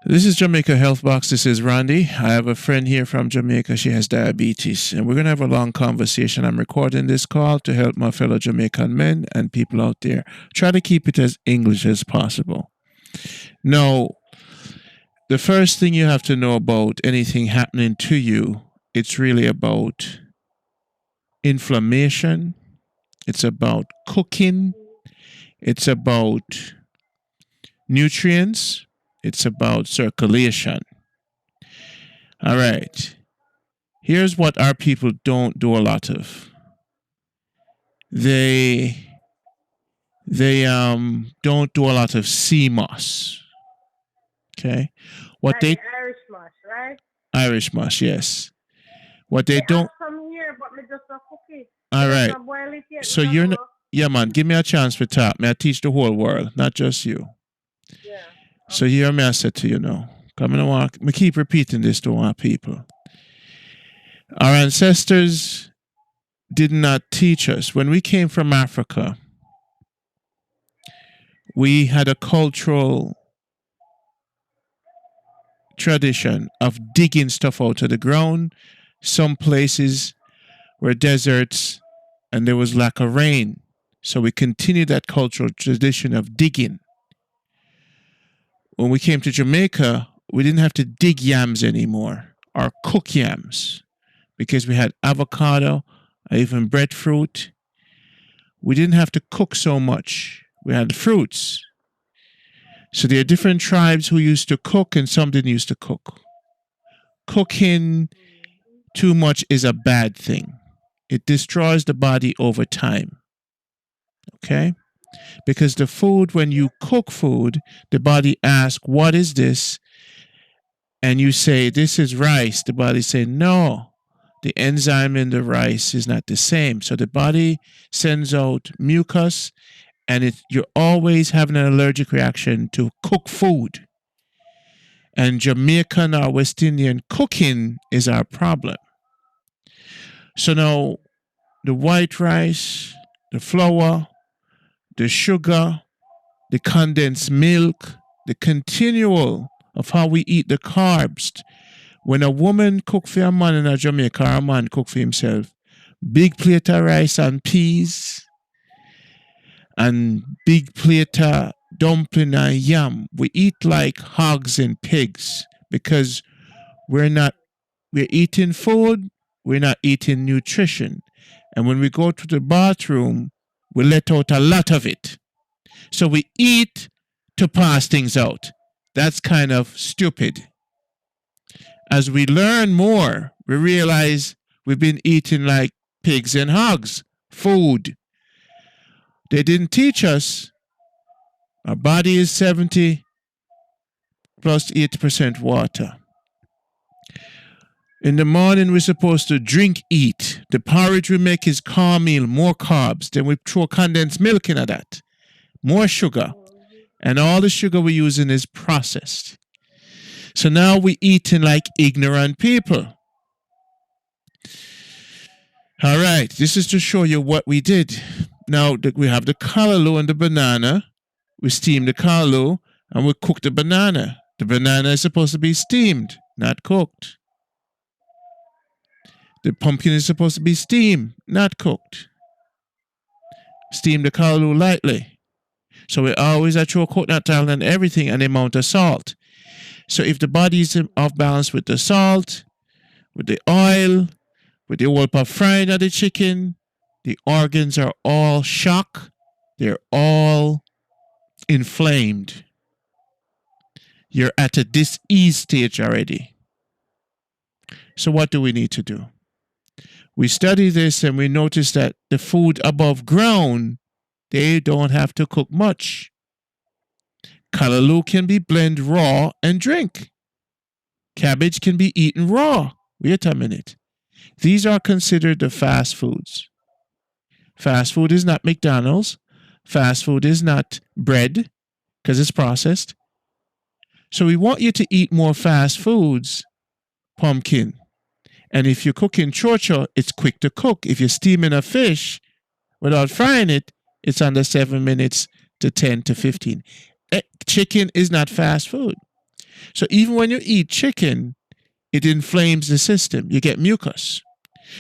This is Jamaica Health Box. This is Randy. I have a friend here from Jamaica. She has diabetes, and we're going to have a long conversation. I'm recording this call to help my fellow Jamaican men and people out there. Try to keep it as English as possible. Now, the first thing you have to know about anything happening to you, it's really about inflammation, it's about cooking, it's about nutrients, it's about circulation. All right. Here's what our people don't do a lot of. They don't do a lot of sea moss. Okay. What Like they the Irish mash, right? Irish moss, yes. What Me they have don't. some here, but me just a cook it. Me All just right. a boil it yet. Me So not you're know. yeah, man. Give me a chance to talk. May I teach the whole world, not just you. Yeah. So hear me, I said to you now. Come and walk. Me keep repeating this to our people. Our ancestors did not teach us. When we came from Africa, we had a cultural tradition of digging stuff out of the ground. Some places were deserts and there was lack of rain. So we continued that cultural tradition of digging. When we came to Jamaica, we didn't have to dig yams anymore or cook yams because we had avocado, even breadfruit. We didn't have to cook so much. We had fruits. So there are different tribes who used to cook and some didn't used to cook. Cooking too much is a bad thing. It destroys the body over time. Okay? Because the food, when you cook food, the body asks, what is this? And you say, this is rice. The body say, no, the enzyme in the rice is not the same. So the body sends out mucus and you're always having an allergic reaction to cooked food. And Jamaican or West Indian cooking is our problem. So now the white rice, the flour, the sugar, the condensed milk, the continual of how we eat the carbs. When a woman cook for a man in a Jamaica, or a man cook for himself, big plate of rice and peas, and big plate of dumpling and yam. We eat like hogs and pigs because we're eating food, we're not eating nutrition. And when we go to the bathroom, we let out a lot of it. So we eat to pass things out. That's kind of stupid. As we learn more, we realize we've been eating like pigs and hogs, food. They didn't teach us our body is 70 plus 80% water. In the morning, we're supposed to drink, eat. The porridge we make is cornmeal, more carbs. Then we throw condensed milk into that, more sugar. And all the sugar we're using is processed. So now we're eating like ignorant people. All right, this is to show you what we did. Now we have the callaloo and the banana. We steam the callaloo and we cook the banana. The banana is supposed to be steamed, not cooked. The pumpkin is supposed to be steamed, not cooked. Steam the callaloo lightly. So we always throw coconut oil and everything and the amount of salt. So if the body is off balance with the salt, with the oil, with the whole of frying of the chicken, the organs are all shocked. They're all inflamed. You're at a dis-ease stage already. So what do we need to do? We study this and we notice that the food above ground, they don't have to cook much. Callaloo can be blended raw and drink. Cabbage can be eaten raw. Wait a minute. These are considered the fast foods. Fast food is not McDonald's. Fast food is not bread because it's processed. So we want you to eat more fast foods, pumpkin. And if you're cooking chocho, it's quick to cook. If you're steaming a fish without frying it, it's under 7 minutes to 10 to 15. Chicken is not fast food. So even when you eat chicken, it inflames the system. You get mucus.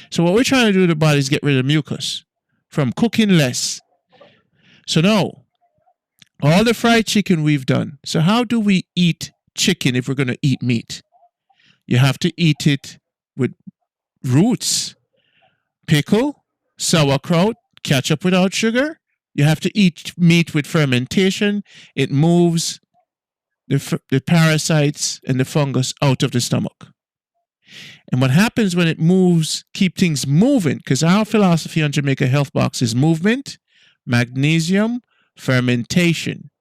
So what we're trying to do to the body is get rid of mucus from cooking less. So no, all the fried chicken we've done. So how do we eat chicken if we're going to eat meat? You have to eat it with roots, pickle, sauerkraut, ketchup without sugar. You have to eat meat with fermentation. It moves the parasites and the fungus out of the stomach. And what happens when it moves, keep things moving, because our philosophy on Jamaica Health Box is movement, magnesium, fermentation.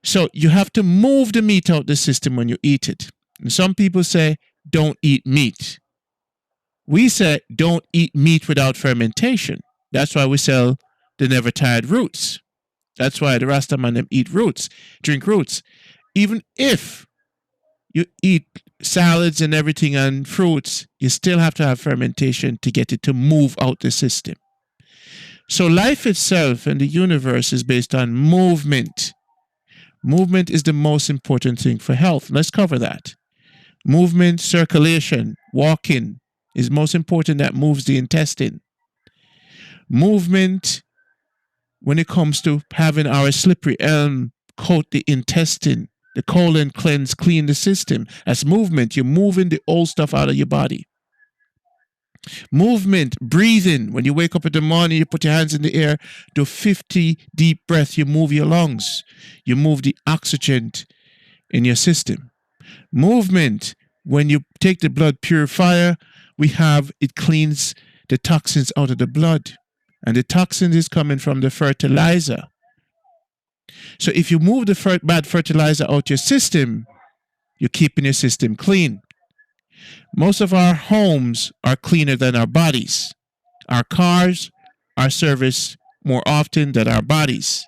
So you have to move the meat out the system when you eat it. And some people say, don't eat meat. We say, don't eat meat without fermentation. That's why we sell the never tired roots. That's why the Rastaman them eat roots, drink roots. Even if you eat salads and everything and fruits, you still have to have fermentation to get it to move out the system. So life itself and the universe is based on movement. Movement is the most important thing for health. Let's cover that. Movement, circulation, walking is most important. That moves the intestine. Movement, when it comes to having our slippery elm coat the intestine, the colon cleanse, clean the system. As movement, you're moving the old stuff out of your body. Movement, breathing. When you wake up in the morning, you put your hands in the air, do 50 deep breaths, you move your lungs. You move the oxygen in your system. Movement, when you take the blood purifier, it cleans the toxins out of the blood. And the toxin is coming from the fertilizer. So if you move the bad fertilizer out your system, you're keeping your system clean. Most of our homes are cleaner than our bodies. Our cars are serviced more often than our bodies.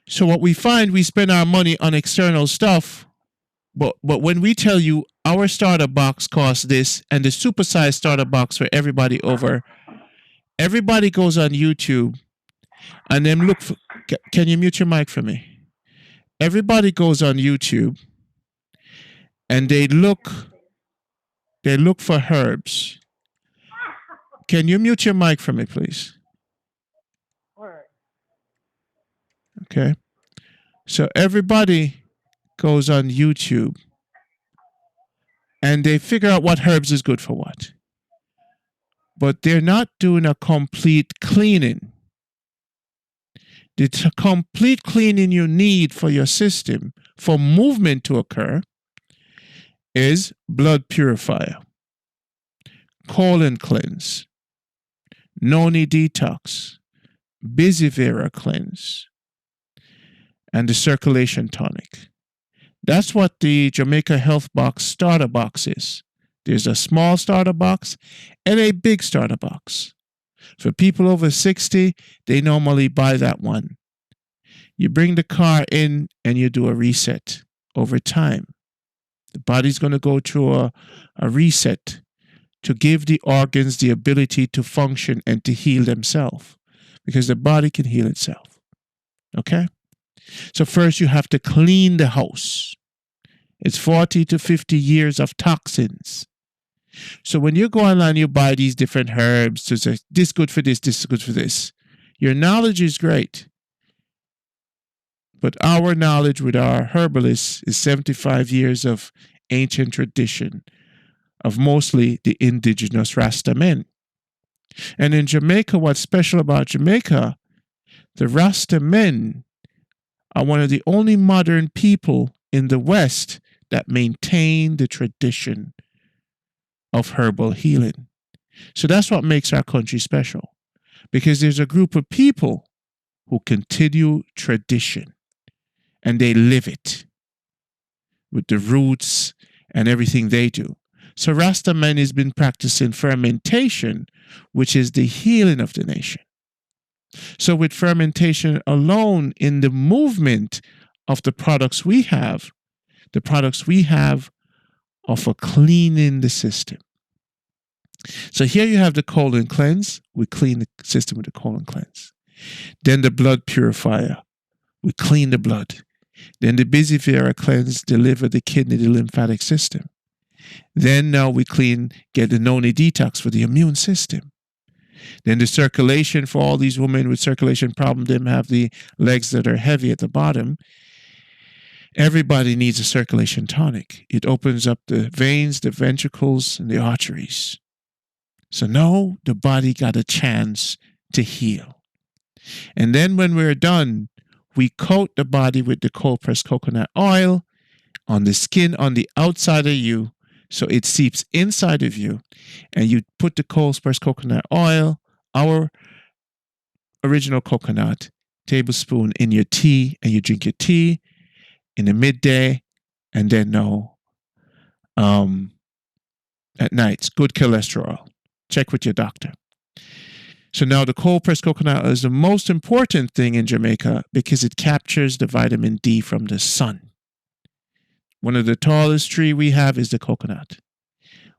So what we find, we spend our money on external stuff, but when we tell you our starter box costs this and the supersized starter box for everybody goes on YouTube and then look for, can you mute your mic for me? Everybody goes on YouTube and they look for herbs. Can you mute your mic for me, please? Okay. So everybody goes on YouTube and they figure out what herbs is good for what. But they're not doing a complete cleaning. The complete cleaning you need for your system, for movement to occur, is blood purifier, colon cleanse, noni detox, Bizivera cleanse, and the circulation tonic. That's what the Jamaica Health Box starter box is. There's a small starter box and a big starter box. For people over 60, they normally buy that one. You bring the car in and you do a reset over time. The body's going to go through a reset to give the organs the ability to function and to heal themselves, because the body can heal itself. Okay? So first you have to clean the house. It's 40 to 50 years of toxins. So when you go online, you buy these different herbs to say, this good for this is good for this. Your knowledge is great. But our knowledge with our herbalists is 75 years of ancient tradition of mostly the indigenous Rasta men. And in Jamaica, what's special about Jamaica, the Rasta men are one of the only modern people in the West that maintain the tradition of herbal healing. So that's what makes our country special, because there's a group of people who continue tradition and they live it with the roots and everything they do. So Rasta man has been practicing fermentation, which is the healing of the nation. So with fermentation alone, in the movement of the products we have are for cleaning the system. So here you have the colon cleanse. We clean the system with the colon cleanse. Then the blood purifier. We clean the blood. Then the Bisifera cleanse the liver, the kidney, the lymphatic system. Then now we get the noni detox for the immune system. Then the circulation for all these women with circulation problem, them have the legs that are heavy at the bottom. Everybody needs a circulation tonic. It opens up the veins, the ventricles, and the arteries. So now the body got a chance to heal. And then when we're done, we coat the body with the cold pressed coconut oil on the skin on the outside of you, so it seeps inside of you. And you put the cold pressed coconut oil, our original coconut, tablespoon in your tea, and you drink your tea in the midday, and then at night. It's good cholesterol. Check with your doctor. So now the cold pressed coconut is the most important thing in Jamaica because it captures the vitamin D from the sun. One of the tallest trees we have is the coconut.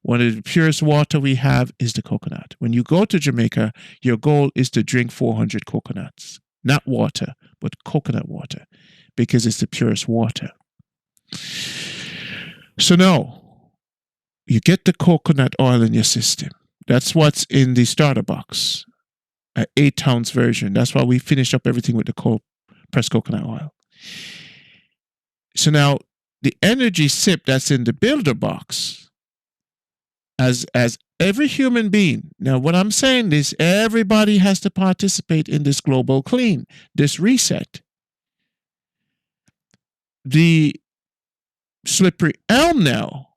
One of the purest water we have is the coconut. When you go to Jamaica, your goal is to drink 400 coconuts. Not water, but coconut water, because it's the purest water. So now, you get the coconut oil in your system. That's what's in the starter box, an 8-ounce version. That's why we finished up everything with the cold pressed coconut oil. So now, the energy sip that's in the builder box, as every human being, now what I'm saying is everybody has to participate in this global clean, this reset. The slippery elm now,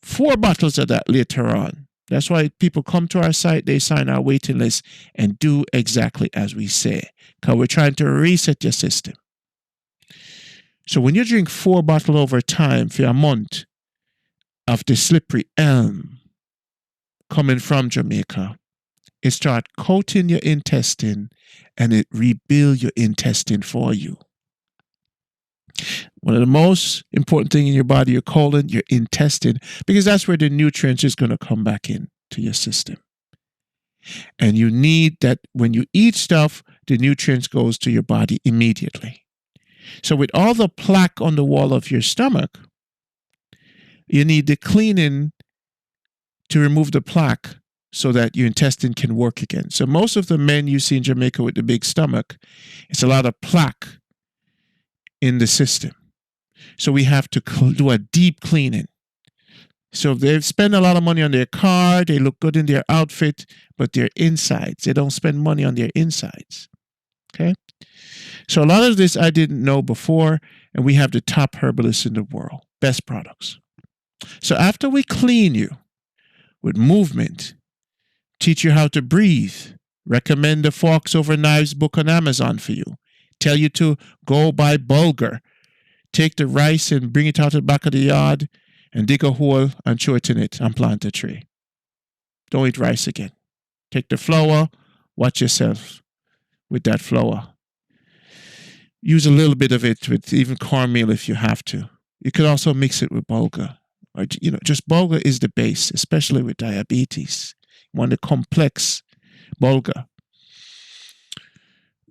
4 bottles of that later on. That's why people come to our site, they sign our waiting list and do exactly as we say, because we're trying to reset your system. So when you drink 4 bottles over time for a month of the slippery elm coming from Jamaica, it starts coating your intestine and it rebuilds your intestine for you. One of the most important things in your body, your colon, your intestine, because that's where the nutrients is going to come back in to your system. And you need that when you eat stuff, the nutrients goes to your body immediately. So with all the plaque on the wall of your stomach, you need the cleaning to remove the plaque so that your intestine can work again. So most of the men you see in Jamaica with the big stomach, it's a lot of plaque in the system. So we have to do a deep cleaning. So they spend a lot of money on their car, they look good in their outfit, but their insides, they don't spend money on their insides. Okay? So a lot of this I didn't know before, and we have the top herbalists in the world, best products. So after we clean you with movement, teach you how to breathe, recommend the Forks Over Knives book on Amazon for you, tell you to go buy bulgur, take the rice and bring it out to the back of the yard and dig a hole and throw it in it and plant a tree. Don't eat rice again. Take the flour, watch yourself with that flour. Use a little bit of it with even cornmeal if you have to. You could also mix it with bulgur. Or, just bulgur is the base, especially with diabetes. You want the complex bulgur.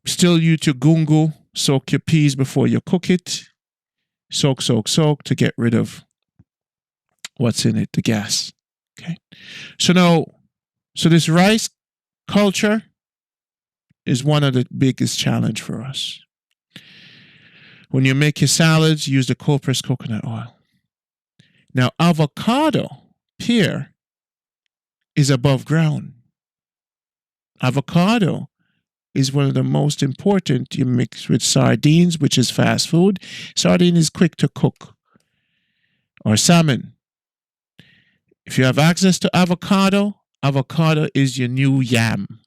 Still use your gungu. Soak your peas before you cook it. Soak to get rid of what's in it, the gas. Okay. So this rice culture is one of the biggest challenge for us. When you make your salads, use the cold pressed coconut oil. Now, avocado, pear, is above ground. Avocado is one of the most important. You mix with sardines, which is fast food. Sardine is quick to cook. Or salmon. If you have access to avocado, avocado is your new yam.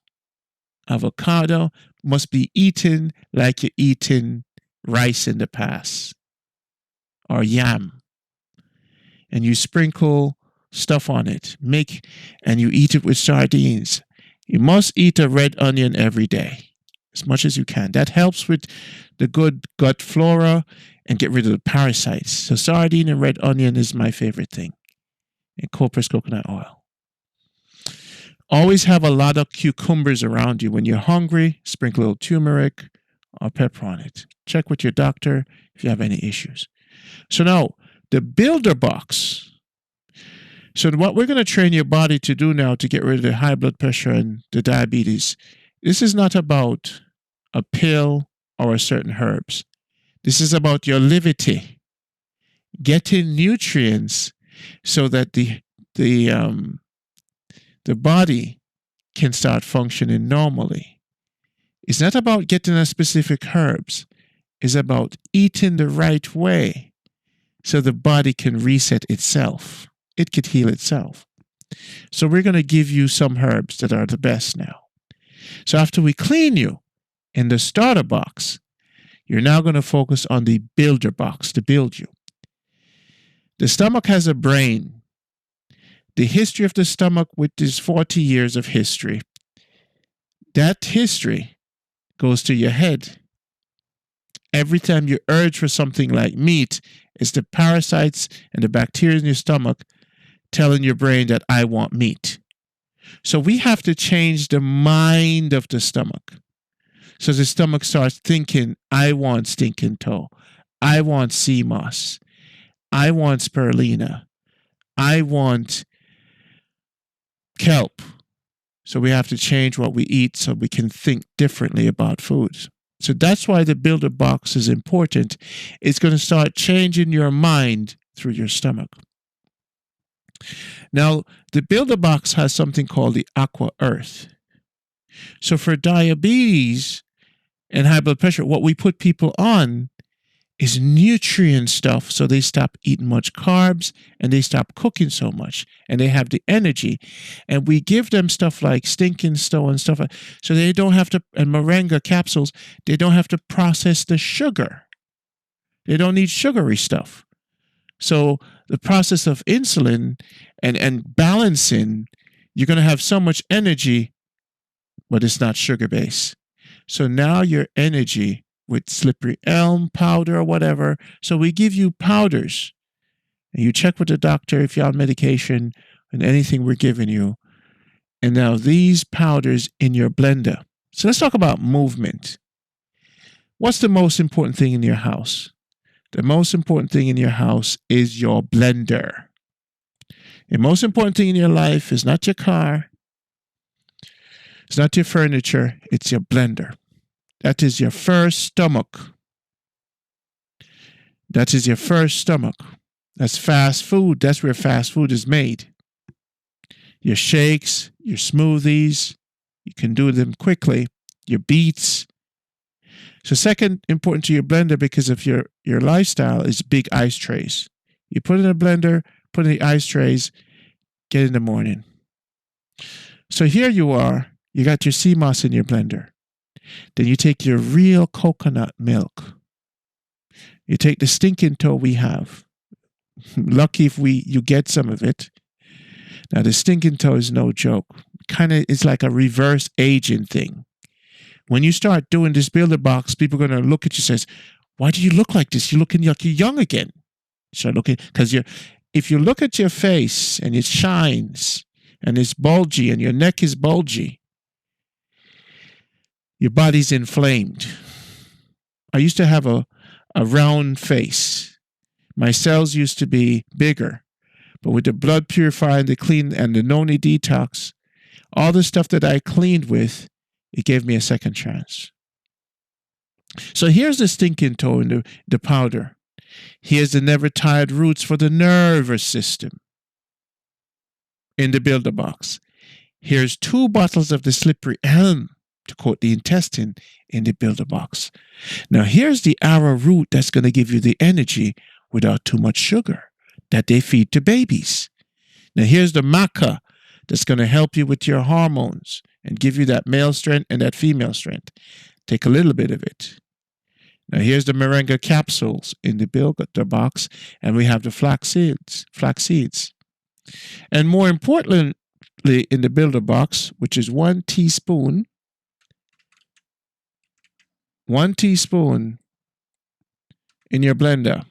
Avocado must be eaten like you're eating rice in the past. Or yam. And you sprinkle stuff on it. And you eat it with sardines. You must eat a red onion every day, as much as you can. That helps with the good gut flora and get rid of the parasites. So sardine and red onion is my favorite thing. And cold pressed coconut oil. Always have a lot of cucumbers around you. When you're hungry, sprinkle a little turmeric or pepper on it. Check with your doctor if you have any issues. So now, the builder box. So what we're going to train your body to do now to get rid of the high blood pressure and the diabetes, this is not about a pill or a certain herbs. This is about your livity, getting nutrients so that the body can start functioning normally. It's not about getting a specific herbs. It's about eating the right way so the body can reset itself. It could heal itself. So we're going to give you some herbs that are the best now. So after we clean you in the starter box, you're now going to focus on the builder box to build you. The stomach has a brain. The history of the stomach, with this 40 years of history, that history goes to your head. Every time you urge for something like meat, it's the parasites and the bacteria in your stomach telling your brain that I want meat. So we have to change the mind of the stomach. So the stomach starts thinking, I want stinking toe. I want sea moss. I want spirulina. I want kelp. So we have to change what we eat so we can think differently about foods. So that's why the builder box is important. It's going to start changing your mind through your stomach. Now, the builder box has something called the aqua earth. So for diabetes and high blood pressure, what we put people on is nutrient stuff, so they stop eating much carbs and they stop cooking so much and they have the energy. And we give them stuff like stinking stone and stuff, so they don't have to, and moringa capsules, they don't have to process the sugar. They don't need sugary stuff. So the process of insulin and balancing, you're going to have so much energy, but it's not sugar based. So now your energy with slippery elm powder or whatever. So we give you powders and you check with the doctor if you're on medication and anything we're giving you. And now these powders in your blender. So let's talk about movement. What's the most important thing in your house? The most important thing in your house is your blender. The most important thing in your life is not your car. It's not your furniture. It's your blender. That is your first stomach. That is your first stomach. That's fast food. That's where fast food is made. Your shakes, your smoothies, you can do them quickly. Your beets. So second, important to your blender because of your lifestyle is big ice trays. You put it in a blender, put in the ice trays, get in the morning. So here you are. You got your sea moss in your blender. Then you take your real coconut milk. You take the stinking toe we have. Lucky if you get some of it. Now the stinking toe is no joke. It's like a reverse aging thing. When you start doing this builder box, people are going to look at you and says, why do you look like this? You're looking like you're young again. Start looking, because if you look at your face and it shines and it's bulgy and your neck is bulgy, your body's inflamed. I used to have a round face. My cells used to be bigger. But with the blood purifying, the clean, and the noni detox, all the stuff that I cleaned with, it gave me a second chance. So here's the stinking toe in the powder. Here's the never tired roots for the nervous system in the builder box. Here's 2 bottles of the slippery elm to coat the intestine in the builder box. Now here's the arrowroot that's going to give you the energy without too much sugar that they feed to babies. Now here's the maca that's going to help you with your hormones and give you that male strength and that female strength. Take a little bit of it. Now here's the moringa capsules in the builder box, and we have the flax seeds. And more importantly in the builder box, which is 1 teaspoon in your blender.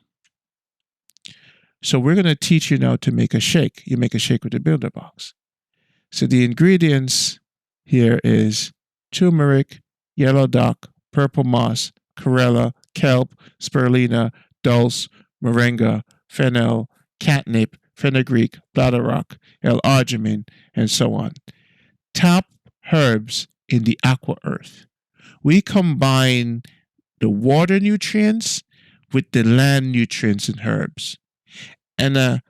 So we're going to teach you now to make a shake. You make a shake with the builder box. So the ingredients here is turmeric, yellow dock, purple moss, chlorella, kelp, spirulina, dulse, moringa, fennel, catnip, fenugreek, bladderwrack, L-arginine, and so on. Top herbs in the aqua earth. We combine the water nutrients with the land nutrients and herbs. And a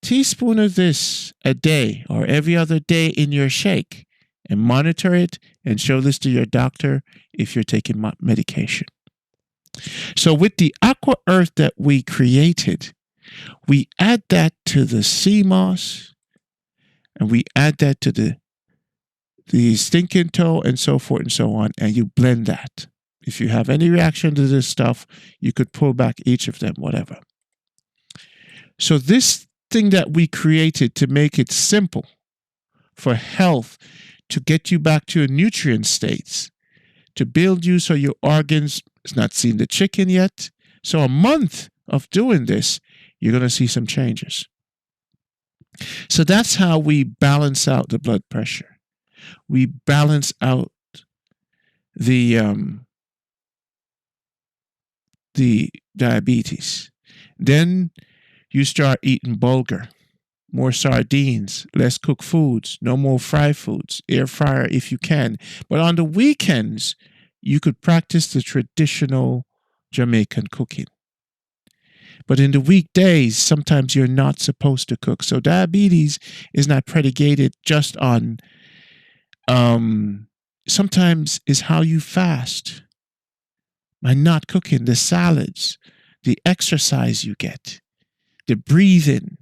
teaspoon of this a day or every other day in your shake, and monitor it and show this to your doctor if you're taking medication. So with the aqua earth that we created, we add that to the sea moss, and we add that to the stinking toe, and so forth and so on, and you blend that. If you have any reaction to this stuff, you could pull back each of them, whatever. So this thing that we created to make it simple for health, to get you back to your nutrient states, to build you so your organs, it's not seen the chicken yet. So a month of doing this, you're going to see some changes. So that's how we balance out the blood pressure. We balance out the diabetes. Then you start eating bulgur, more sardines, less cooked foods, no more fried foods, air fryer if you can. But on the weekends, you could practice the traditional Jamaican cooking. But in the weekdays, sometimes you're not supposed to cook. So diabetes is not predicated just on, sometimes is how you fast. By not cooking, the salads, the exercise you get, the breathing,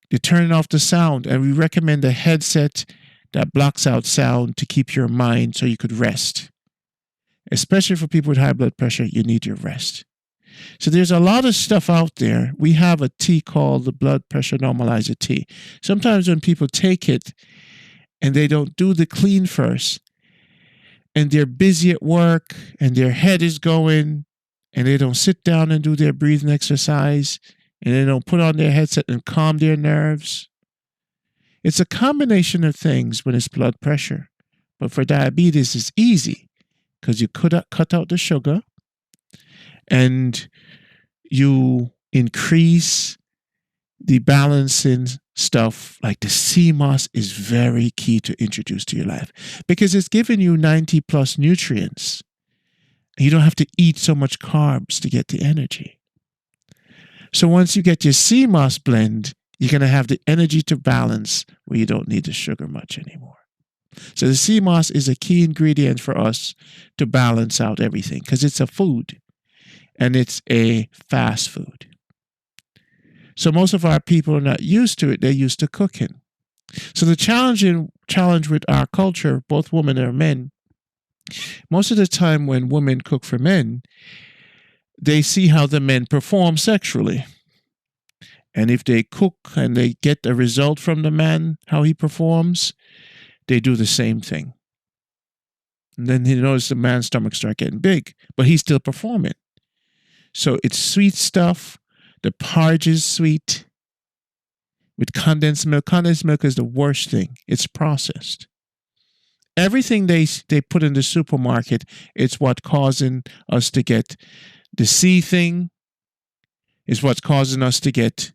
the turning off the sound. And we recommend a headset that blocks out sound to keep your mind so you could rest. Especially for people with high blood pressure, you need your rest. So there's a lot of stuff out there. We have a tea called the blood pressure normalizer tea. Sometimes when people take it and they don't do the clean first, and they're busy at work and their head is going, and they don't sit down and do their breathing exercise, and they don't put on their headset and calm their nerves. It's a combination of things when it's blood pressure. But for diabetes, it's easy because you could cut out the sugar and you increase the balancing stuff. Like the sea moss is very key to introduce to your life because it's giving you 90 plus nutrients. You don't have to eat so much carbs to get the energy. So once you get your sea moss blend, you're going to have the energy to balance where you don't need the sugar much anymore. So the sea moss is a key ingredient for us to balance out everything because it's a food and it's a fast food. So most of our people are not used to it. They're used to cooking. So the challenge with our culture, both women and men, most of the time when women cook for men, they see how the men perform sexually. And if they cook and they get a result from the man, how he performs, they do the same thing. And then he notices the man's stomach start getting big, but he's still performing. So it's sweet stuff. The porridge is sweet with condensed milk. Condensed milk is the worst thing. It's processed. Everything they put in the supermarket, it's what causing us to get the C thing. It's what's causing us to get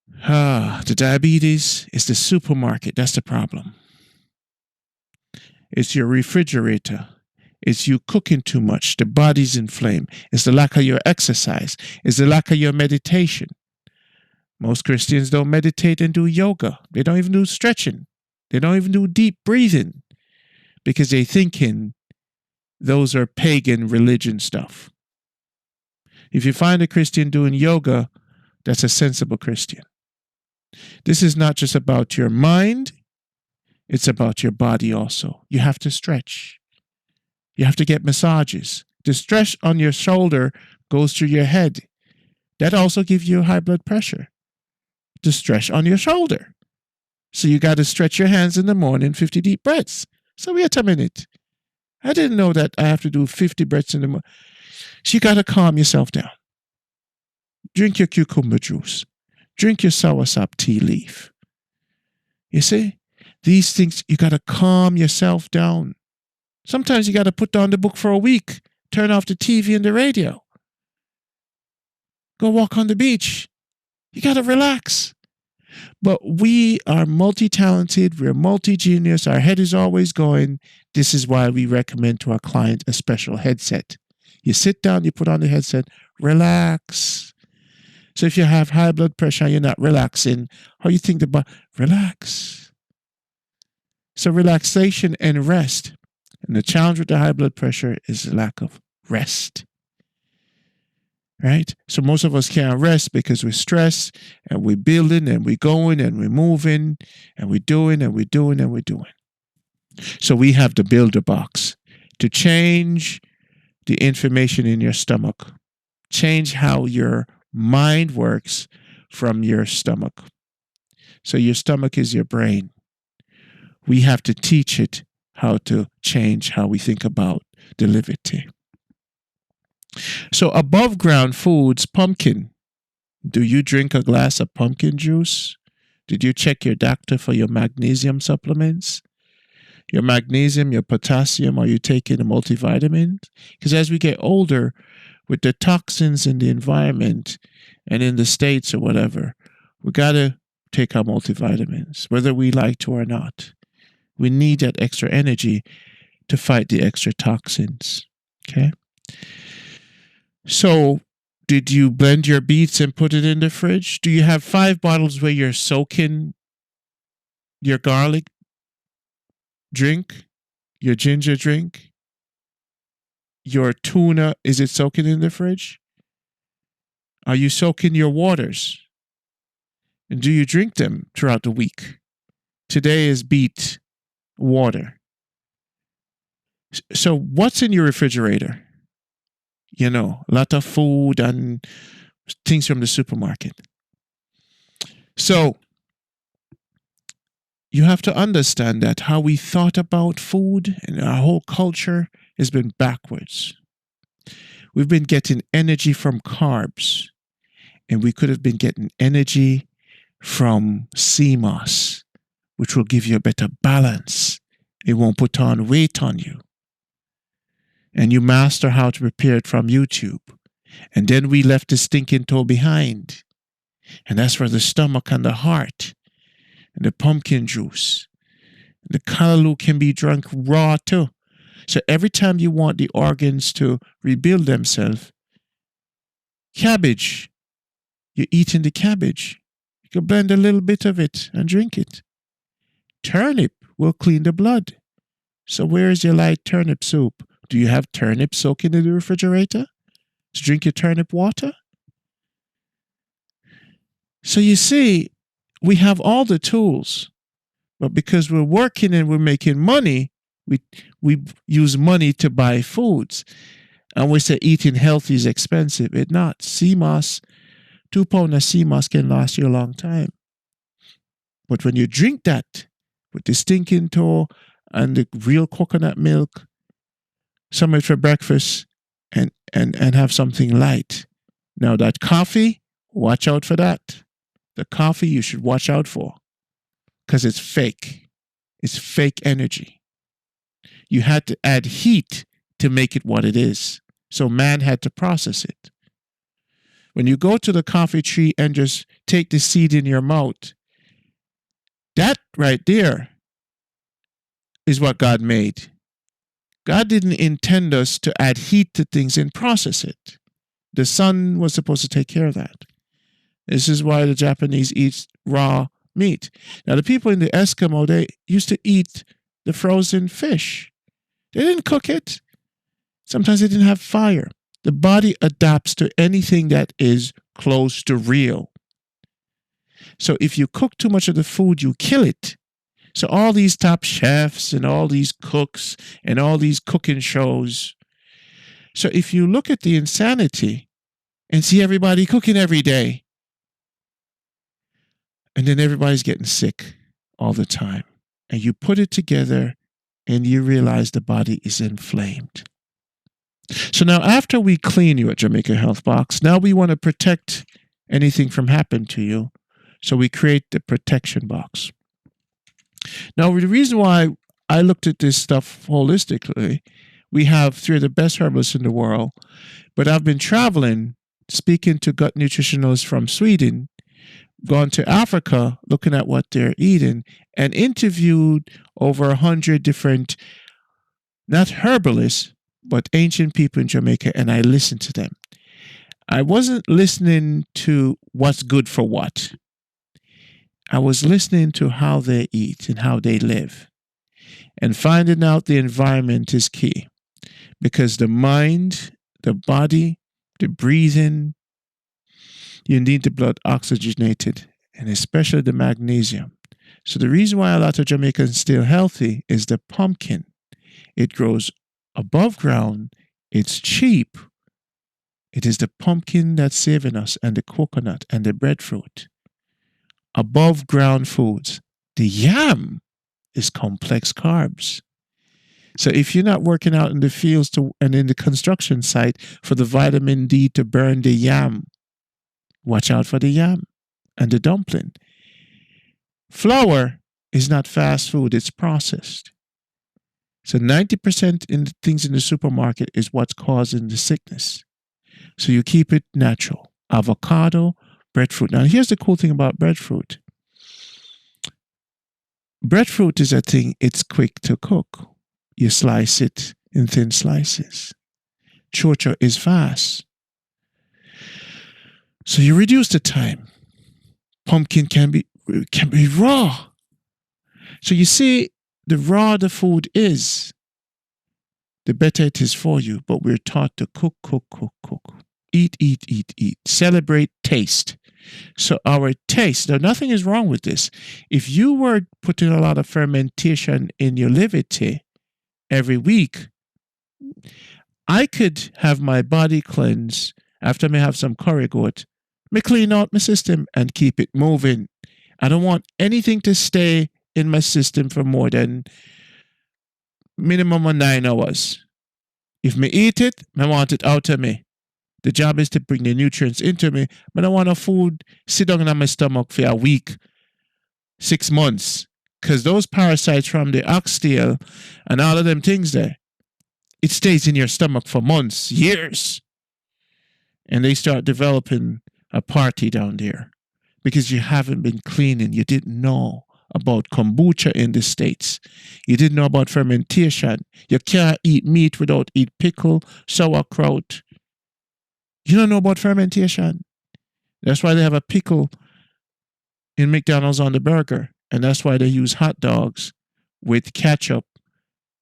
the diabetes. It's the supermarket. That's the problem. It's your refrigerator. It's you cooking too much. The body's inflamed. It's the lack of your exercise. It's the lack of your meditation. Most Christians don't meditate and do yoga. They don't even do stretching. They don't even do deep breathing because they're thinking those are pagan religion stuff. If you find a Christian doing yoga, that's a sensible Christian. This is not just about your mind. It's about your body also. You have to stretch. You have to get massages. The stress on your shoulder goes through your head. That also gives you high blood pressure. The stress on your shoulder. So you got to stretch your hands in the morning, 50 deep breaths. So wait a minute. I didn't know that I have to do 50 breaths in the morning. So you got to calm yourself down. Drink your cucumber juice. Drink your soursop tea leaf. You see? These things, you got to calm yourself down. Sometimes you got to put down the book for a week, turn off the TV and the radio, go walk on the beach. You got to relax. But we are multi-talented. We're multi-genius. Our head is always going. This is why we recommend to our client a special headset. You sit down, you put on the headset, relax. So if you have high blood pressure and you're not relaxing, how you think the body, relax. So relaxation and rest. And the challenge with the high blood pressure is the lack of rest. Right? So most of us can't rest because we're stressed and we're building and we're going and we're moving and we're doing and we're doing and we're doing. So we have the builder box to change the information in your stomach, change how your mind works from your stomach. So your stomach is your brain. We have to teach it how to change how we think about the liberty. So above ground foods, pumpkin. Do you drink a glass of pumpkin juice? Did you check your doctor for your magnesium supplements? Your magnesium, your potassium, are you taking a multivitamin? Because as we get older, with the toxins in the environment and in the States or whatever, we got to take our multivitamins, whether we like to or not. We need that extra energy to fight the extra toxins. Okay? So, did you blend your beets and put it in the fridge? Do you have 5 bottles where you're soaking your garlic drink, your ginger drink, your tuna? Is it soaking in the fridge? Are you soaking your waters? And do you drink them throughout the week? Today is beet water. So, what's in your refrigerator? You know, a lot of food and things from the supermarket. So, you have to understand that how we thought about food and our whole culture has been backwards. We've been getting energy from carbs, and we could have been getting energy from sea moss, which will give you a better balance. It won't put on weight on you. And you master how to prepare it from YouTube. And then we left the stinking toe behind. And that's for the stomach and the heart. And the pumpkin juice. The callaloo can be drunk raw too. So every time you want the organs to rebuild themselves, cabbage, you're eating the cabbage. You can blend a little bit of it and drink it. Turnip will clean the blood. So where is your light turnip soup? Do you have turnip soaking in the refrigerator to drink your turnip water? So you see, we have all the tools, but because we're working and we're making money, we use money to buy foods. And we say eating healthy is expensive. It's not. Sea moss, 2 pounds of sea moss can last you a long time. But when you drink that with the stinking toe and the real coconut milk, some of it for breakfast, and have something light. Now that coffee, watch out for that. The coffee you should watch out for because it's fake. It's fake energy. You had to add heat to make it what it is. So man had to process it. When you go to the coffee tree and just take the seed in your mouth, that right there is what God made. God didn't intend us to add heat to things and process it. The sun was supposed to take care of that. This is why the Japanese eat raw meat. Now, the people in the Eskimo, they used to eat the frozen fish. They didn't cook it. Sometimes they didn't have fire. The body adapts to anything that is close to real. So if you cook too much of the food, you kill it. So all these top chefs and all these cooks and all these cooking shows. So if you look at the insanity and see everybody cooking every day, and then everybody's getting sick all the time, and you put it together and you realize the body is inflamed. So now after we clean you at Jamaica Health Box, now we want to protect anything from happening to you. So we create the protection box. Now, the reason why I looked at this stuff holistically. We have three of the best herbalists in the world, but I've been traveling, speaking to gut nutritionalists from Sweden, gone to Africa, looking at what they're eating, and interviewed over 100 different, not herbalists, but ancient people in Jamaica, and I listened to them. I wasn't listening to what's good for what. I was listening to how they eat and how they live. And finding out the environment is key because the mind, the body, the breathing, you need the blood oxygenated, and especially the magnesium. So the reason why a lot of Jamaicans still healthy is the pumpkin. It grows above ground. It's cheap. It is the pumpkin that's saving us, and the coconut and the breadfruit. Above ground foods. The yam is complex carbs. So if you're not working out in the fields and in the construction site for the vitamin D to burn the yam, watch out for the yam and the dumpling. Flour is not fast food, it's processed. So 90% in the things in the supermarket is what's causing the sickness. So you keep it natural. Avocado, breadfruit. Now here's the cool thing about breadfruit. Breadfruit is a thing, it's quick to cook. You slice it in thin slices. Chocha is fast. So you reduce the time. Pumpkin can be raw. So you see, the raw the food is, the better it is for you. But we're taught to cook, cook, cook, cook. Eat, eat, eat, eat. Celebrate taste. So our taste, now nothing is wrong with this. If you were putting a lot of fermentation in your liver tea every week, I could have my body cleanse after I have some curry goat, me clean out my system and keep it moving. I don't want anything to stay in my system for more than minimum of 9 hours. If me eat it, I want it out of me. The job is to bring the nutrients into me, but I want a food sit down in my stomach for a week, 6 months, because those parasites from the oxtail and all of them things there, it stays in your stomach for months, years, and they start developing a party down there because you haven't been cleaning. You didn't know about kombucha in the States. You didn't know about fermentation. You can't eat meat without eat pickle, sauerkraut. You don't know about fermentation. That's why they have a pickle in McDonald's on the burger. And that's why they use hot dogs with ketchup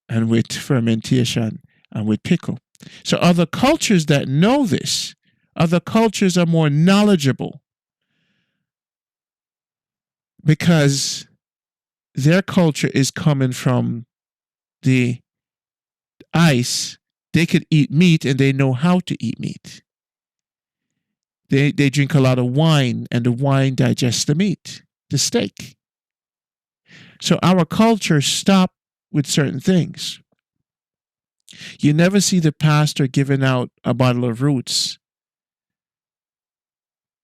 and with fermentation and with pickle. So other cultures that know this, other cultures are more knowledgeable because their culture is coming from the ice. They could eat meat and they know how to eat meat. They drink a lot of wine, and the wine digests the meat, the steak. So our culture stopped with certain things. You never see the pastor giving out a bottle of roots.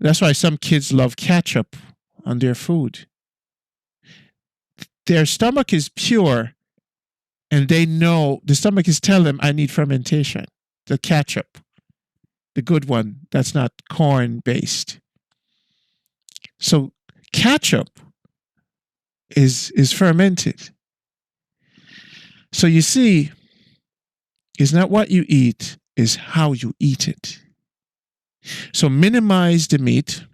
That's why some kids love ketchup on their food. Their stomach is pure, and they know the stomach is telling them, I need fermentation, the ketchup. The good one that's not corn based. So ketchup is fermented. So you see, it's not what you eat, it's how you eat it. So minimize the meat,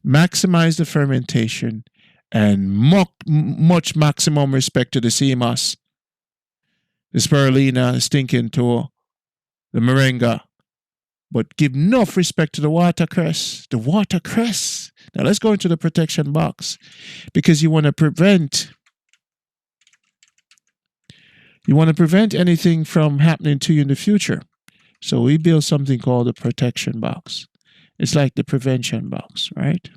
maximize the fermentation, and much maximum respect to the CMOS, the spirulina, the stinking tour, the moringa. But give enough respect to the watercress. The watercress. Now let's go into the protection box because you want to prevent anything from happening to you in the future. So we build something called the protection box. It's like the prevention box, right?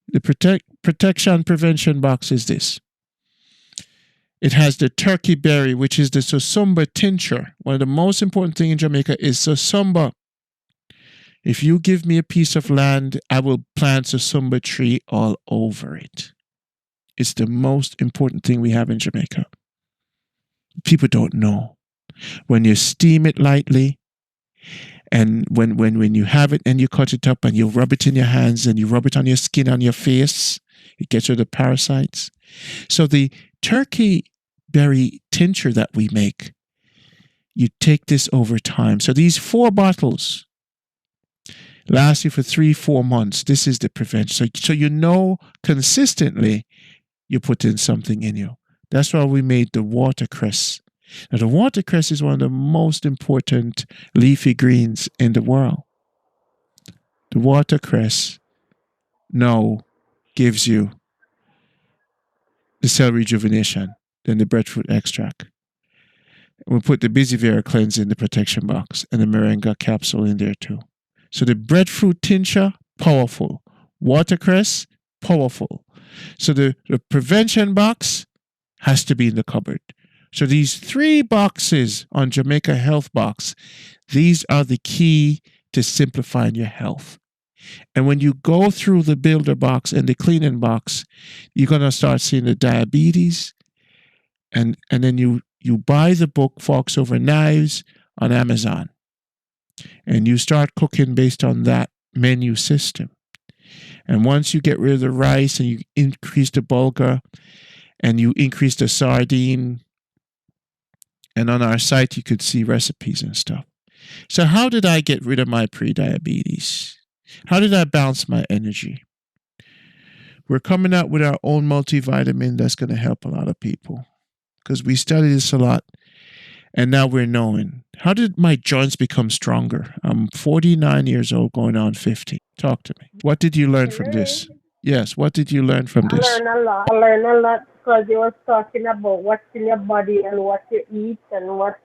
The protection prevention box is this. It has the turkey berry, which is the sosumba tincture. One of the most important things in Jamaica is sosumba. If you give me a piece of land, I will plant sosumba tree all over it. It's the most important thing we have in Jamaica. People don't know. When you steam it lightly, and when you have it and you cut it up and you rub it in your hands and you rub it on your skin, on your face, it gets rid of the parasites. So the turkey berry tincture that we make, you take this over time. So these 4 bottles last you for 3-4 months. This is the prevention. So you know consistently you put in something in you. That's why we made the watercress. Now, the watercress is one of the most important leafy greens in the world. The watercress now gives you the cell rejuvenation, then the breadfruit extract. We put the Busy Vera cleanse in the protection box and the moringa capsule in there too. So the breadfruit tincture, powerful. Watercress, powerful. So the prevention box has to be in the cupboard. So these 3 boxes on Jamaica Health Box, these are the key to simplifying your health. And when you go through the builder box and the cleaning box, you're going to start seeing the diabetes. And then you buy the book Forks Over Knives on Amazon. And you start cooking based on that menu system. And once you get rid of the rice and you increase the bulgur and you increase the sardine, and on our site you could see recipes and stuff. So how did I get rid of my prediabetes? How did I balance my energy? We're coming out with our own multivitamin that's going to help a lot of people because we study this a lot. And now we're knowing. How did my joints become stronger? I'm 49 years old, going on 50. Talk to me. What did you learn from this? Yes, what did you learn from I this? learn a lot. I learn a lot because you was talking about what's in your body and what you eat and what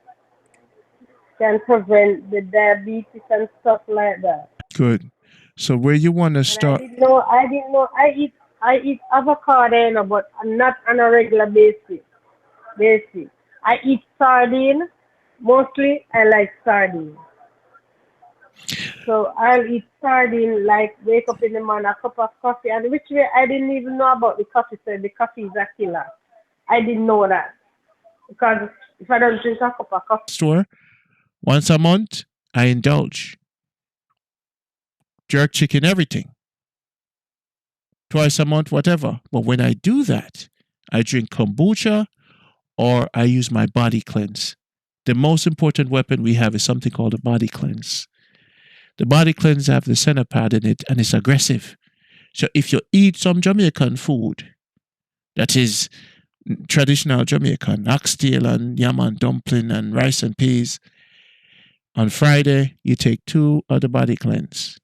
can prevent the diabetes and stuff like that. Good. So where you want to And I start? didn't know. I didn't know. I eat avocado, you know, but not on a regular basis. I eat sardine. Mostly, I like sardine. So I'll eat sardine, like wake up in the morning, a cup of coffee, and which way I didn't even know about the coffee. So the coffee is a killer. I didn't know that because if I don't drink a cup of coffee, Store once a month. I indulge jerk chicken, everything. Twice a month, whatever. But when I do that, I drink kombucha or I use my body cleanse. The most important weapon we have is something called a body cleanse. The body cleanse have the centipede in it and it's aggressive. So if you eat some Jamaican food that is traditional Jamaican, oxtail and yam and dumpling and rice and peas, on Friday you take 2 of the body cleanse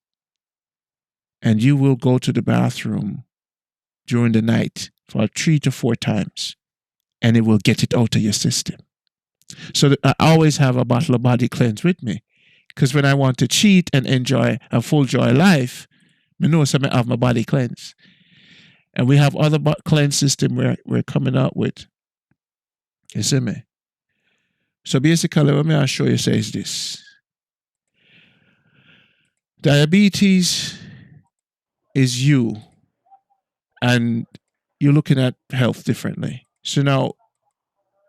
and you will go to the bathroom during the night for 3 to 4 times and it will get it out of your system. So I always have a bottle of body cleanse with me because when I want to cheat and enjoy a full joy life, I know I have my body cleanse. And we have other cleanse system we're coming out with. You see me? So basically, what I'll show you says this. Diabetes is you, and you're looking at health differently. So now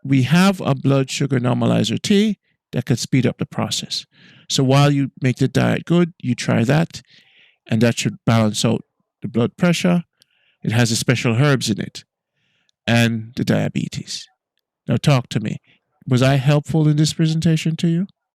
we have a blood sugar normalizer tea that could speed up the process. So while you make the diet good, you try that, and that should balance out the blood pressure. It has a special herbs in it, and the diabetes. Now talk to me. Was I helpful in this presentation to you?